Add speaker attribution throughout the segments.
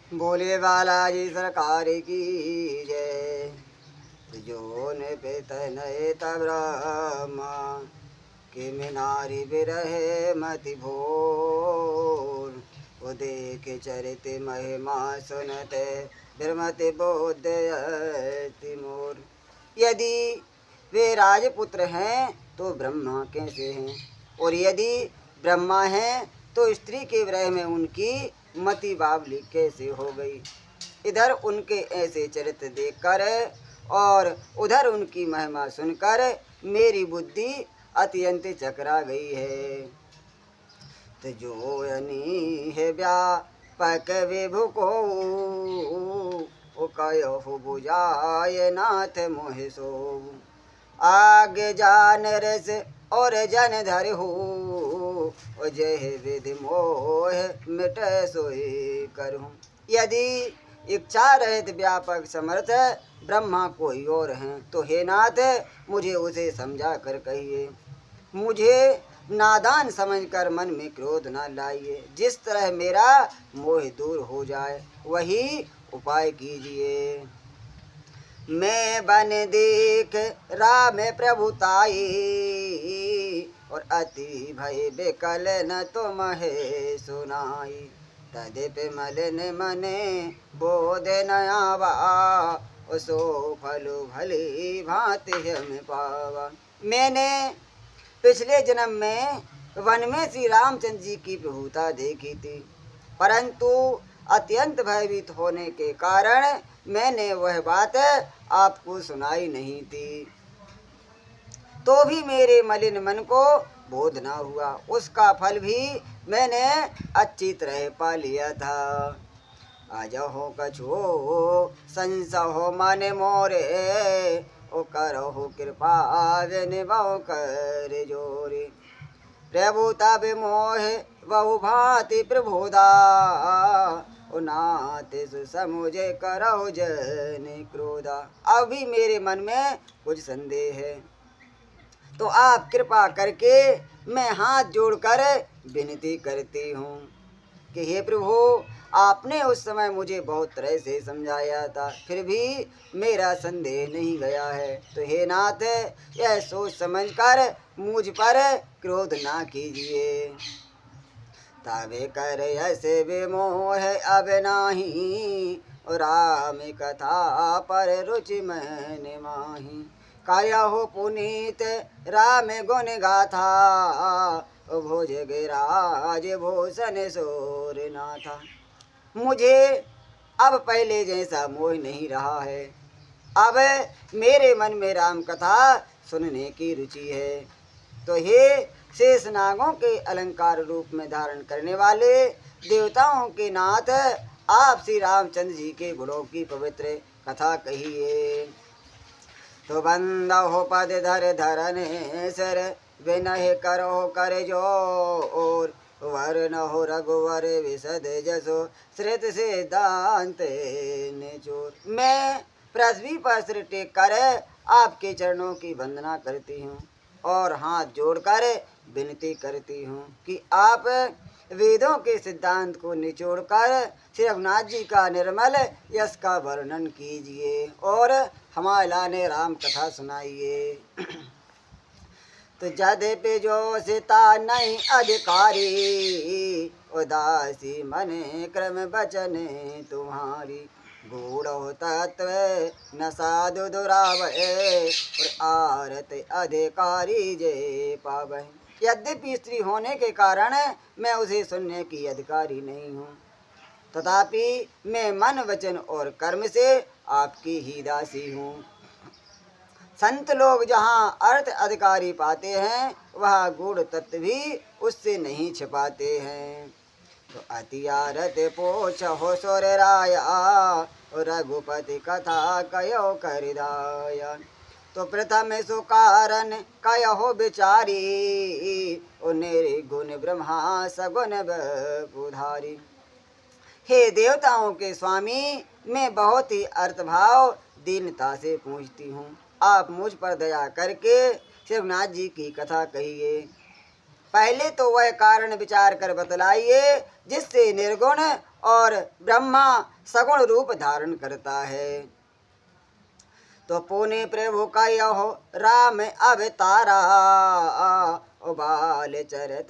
Speaker 1: बोले बालाजी सरकार की जय। जो ने नए ब्रह्मा कि मिनारी बिरहे मति भोर। वो देख चरित महिमा सुनते बिरमति बोधयति मोर। यदि वे राजपुत्र हैं तो ब्रह्मा कैसे हैं, और यदि ब्रह्मा हैं तो स्त्री के विरह में उनकी मति बावली कैसे हो गई। इधर उनके ऐसे चरित्र देखकर और उधर उनकी महिमा सुनकर मेरी बुद्धि अत्यंत चकरा गई है। तो जो यनी है व्यापक विभु को कहो बुझाए नाथ मोहि सो। आगे जान रस और जन धर हो जय विधि मोह मिट सोई करूं। यदि इच्छा रहित व्यापक समर्थ ब्रह्मा कोई और हैं तो हे नाथ मुझे उसे समझा कर कहिए। मुझे नादान समझकर मन में क्रोध न लाइए। जिस तरह मेरा मोह दूर हो जाए वही उपाय कीजिए। मैं बन देख राम प्रभुताई और अति भय बेकल न तुम्हें सुनाई। तद्यपि मलिन मने बोध न आवा सो फलो भली भांति हम पावा। मैंने पिछले जन्म में वन में श्री रामचंद्र जी की प्रभुता देखी थी, परंतु अत्यंत भयभीत होने के कारण मैंने वह बात आपको सुनाई नहीं थी। तो भी मेरे मलिन मन को बोध ना हुआ। उसका फल भी मैंने अच्छी तरह पा लिया था। आज हो कछो संसहो मन मोरे ओ करो कृपा निभाओ कर जोरे। प्रभु तब मोह बहु भांति प्रभुदा नाथ सुसमुझे करो जन क्रोधा। अभी मेरे मन में कुछ संदेह है, तो आप कृपा करके मैं हाथ जोड़कर विनती करती हूँ कि हे प्रभु, आपने उस समय मुझे बहुत तरह से समझाया था, फिर भी मेरा संदेह नहीं गया है। तो हे नाथ यह सोच समझकर मुझ पर क्रोध ना कीजिए। तबे कर ऐसे विमोह अब नाही राम कथा पर रुचि मैंने माही। काया हो पुनीत राम गुण गाथा भोज गिराज भूषण सोर नाथा। मुझे अब पहले जैसा मोह नहीं रहा है। अब मेरे मन में राम कथा सुनने की रुचि है। तो हे शेष नागों के अलंकार रूप में धारण करने वाले देवताओं के नाथ, आप श्री रामचंद्र जी के गुणों की पवित्र कथा कहिए। तो बंदा हो पद धर धरने सर विनय करो कर जोर। वर न हो रघुवर विशद जसो श्रित सिद्धांत निचोर। मैं पृथ्वी पर सिर टेक कर आपके चरणों की वंदना करती हूँ और हाथ जोड़कर विनती करती हूँ कि आप वेदों के सिद्धांत को निचोड़कर श्री रघुनाथ जी का निर्मल यश का वर्णन कीजिए और हमारे लाने राम कथा सुनाइए। तो यद्यपि जो सीता नहीं अधिकारी उदासी मने क्रम बचने तुम्हारी। गूढ़ तत्व न साधु दुरावै और आरत अधिकारी जे पावै। यद्यपि स्त्री होने के कारण मैं उसे सुनने की अधिकारी नहीं हूँ, तथापि मैं मन वचन और कर्म से आपकी ही दासी हूँ। संत लोग जहाँ अर्थ अधिकारी पाते हैं वह गूढ़ तत्व भी उससे नहीं छिपाते हैं। तो अतियारत पोछ हो सुर राया रघुपति कथा कयो करिदाया। तो प्रथम सुकारन कयो बिचारी निर्गुण ब्रह्मा सगुण बुधारी। हे देवताओं के स्वामी, मैं बहुत ही अर्थभाव दीनता से पूछती हूँ, आप मुझ पर दया करके शिवनाथ जी की कथा कहिए। पहले तो वह कारण विचार कर बतलाइए जिससे निर्गुण और ब्रह्मा सगुण रूप धारण करता है। तो पुनि प्रभु कहो राम अवतारा, ओ बाल चरित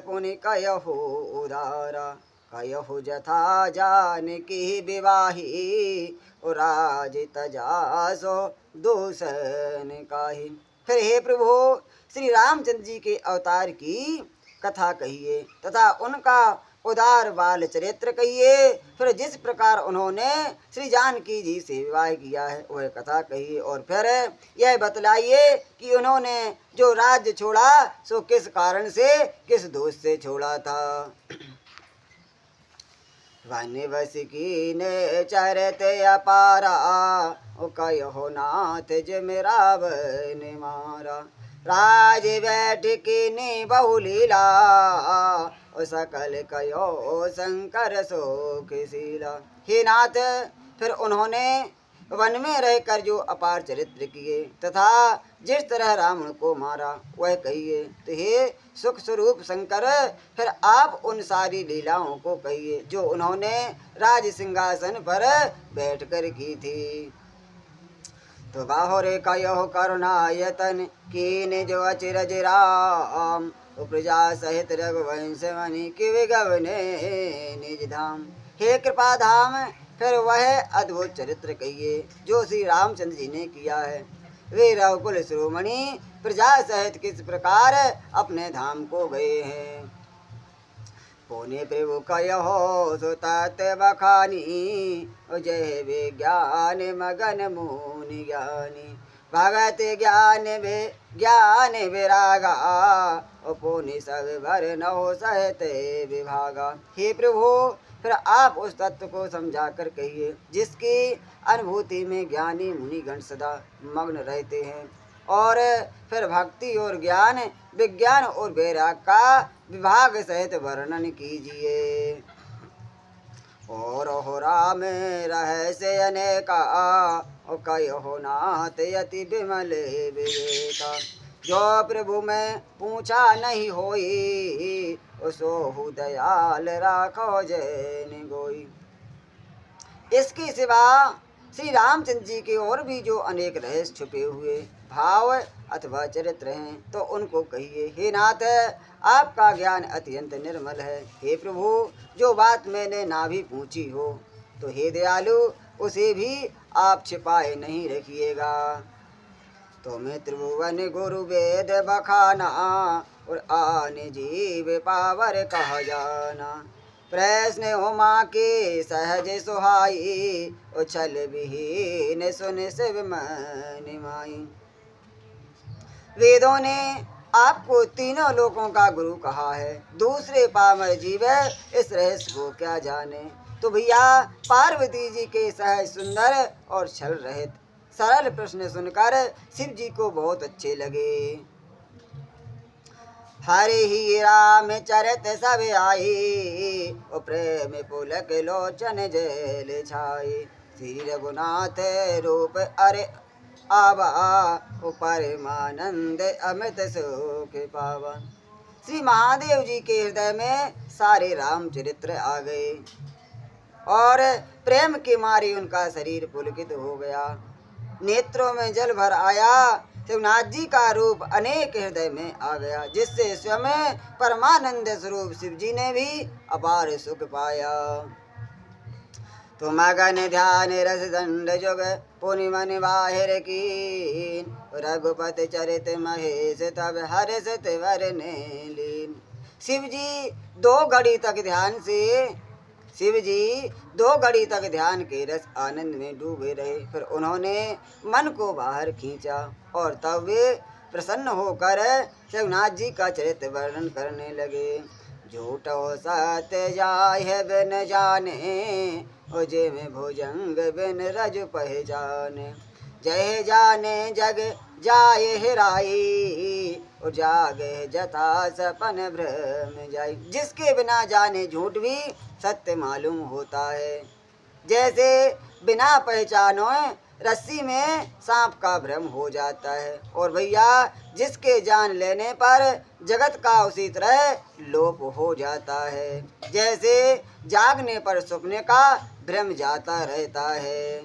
Speaker 1: पुनि कहो उदारा। कहो जथा जानकी विवाही, ओ राज तजासो दूषण काहि। फिर हे प्रभु श्री रामचंद्र जी के अवतार की कथा कहिए तथा उनका उदार बाल चरित्र कहिए। फिर जिस प्रकार उन्होंने श्री जानकी जी से विवाह किया है वह कथा कहिए। और फिर यह बतलाइए कि उन्होंने जो राज्य छोड़ा सो किस कारण से, किस दोष से छोड़ा था। वनवस की ने चरत अपारा, ओ कहो नाथ जिम रावण मारा। राज बैठ के ने बहुलीला, ओ सकल कयो शंकर शोकशीला। हे नाथ फिर उन्होंने वन में रहकर जो अपार चरित्र किए तथा जिस तरह रावण को मारा वह कहिए। तो हे सुख स्वरूप शंकर फिर आप उन सारी लीलाओं को कहिए जो उन्होंने राज सिंहासन पर बैठकर की थी। तो बाहुरे कयो करुणायतन कीन जो अचिरज राम, प्रजा सहित रघुवंश मणि कि विगवने निज धाम। हे कृपा धाम फिर वह अद्भुत चरित्र कहिए जो श्री रामचंद्र जी ने किया है। वे रघुकुल शिरोमणि प्रजा सहित किस प्रकार अपने धाम को गए हैं। पुनि प्रभु कहो सो तत् बखानी, जय विज्ञान मगन मुनि ज्ञानी। भगत ज्ञान विरागा, पुनि सब भर नौ सहते विभागा। हे प्रभु फिर आप उस तत्व को समझा कर कहिए जिसकी अनुभूति में ज्ञानी मुनिगण सदा मग्न रहते हैं। और फिर भक्ति और ज्ञान विज्ञान और वैराग का विभाग सहित वर्णन कीजिए। और हो राम रहस्य अनेका, ओ कहो नाथ यति विमल विवेका। जो प्रभु में पूछा नहीं होई, सो दयाल राखो जैन गोई। इसके सिवा श्री रामचंद्र जी के और भी जो अनेक रहस्य छुपे हुए भाव अथवा चरित्र हैं तो उनको कहिए। हे नाथ आपका ज्ञान अत्यंत निर्मल है। हे प्रभु जो बात मैंने ना भी पूछी हो तो हे दयालु उसे भी आप छिपाए नहीं रखिएगा। तुम्हें त्रिभुवन गुरु वेद बखाना, और आने जीव पावर कह जाना। प्रश्न उमा के सहज सुहाई, उछल विहीन सुन शिव मन माई। वेदों ने आपको तीनों लोकों का गुरु कहा है, दूसरे पामर जीव इस रहस्य को क्या जाने। तो भैया पार्वती जी के सहज सुंदर और छल रहित सरल प्रश्न सुनकर शिव जी को बहुत अच्छे लगे। हरे ही राम चरित सब आई, ओ प्रेम पुलक लोचन जेल छाई। श्री रघुनाथ रूप अरे आवा, ओ परमानंद अमित सुख पावा। श्री महादेव जी के हृदय में सारे रामचरित्र आ गए और प्रेम के मारे उनका शरीर पुलकित हो गया, नेत्रों में जल भर आया। शिवनाथ जी का रूप अनेक हृदय में आ गया, जिससे स्वयं परमानंद स्वरूप शिव जी ने भी अपार सुख पाया। तो मगन ध्यान रस दंड जुग पुनि मन बाहिर कीन, रघुपति चरित महेश तब हर्षित वरने लीन। शिव जी दो घड़ी तक ध्यान के रस आनंद में डूबे रहे। फिर उन्होंने मन को बाहर खींचा और तब वे प्रसन्न होकर शिवनाथ जी का चरित्र वर्णन करने लगे। झूठो सत्य जाय बिन जाने, ओ जे में भुजंग बिन रज पहचाने। जय जाने जग जाय हेराई, और जागे जता सपन भ्रम जाई। जिसके बिना जाने झूठ भी सत्य मालूम होता है, जैसे बिना पहचानो रस्सी में सांप का भ्रम हो जाता है। और भैया जिसके जान लेने पर जगत का उसी तरह लोप हो जाता है, जैसे जागने पर सपने का भ्रम जाता रहता है।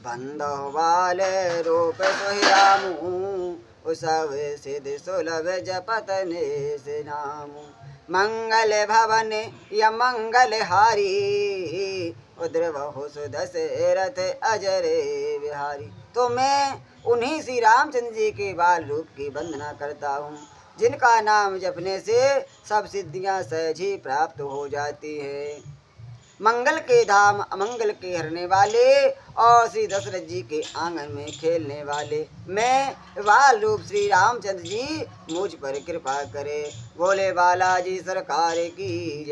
Speaker 1: बंधो बाल रूप सोहिरामू सब सिद्ध सुलभ जपत निज नामू। मंगल भवन या मंगल हारी उद्रवहु सुदशरथ अजरे बिहारी। तो मैं उन्हीं श्री रामचंद्र जी के बाल रूप की वंदना करता हूँ, जिनका नाम जपने से सब सिद्धियां सहज ही प्राप्त हो जाती है। मंगल के धाम अमंगल के हरने वाले और श्री दशरथ जी के आंगन में खेलने वाले मैं बाल रूप श्री रामचंद्र जी मुझ पर कृपा करे। बोले बालाजी सरकार की जय।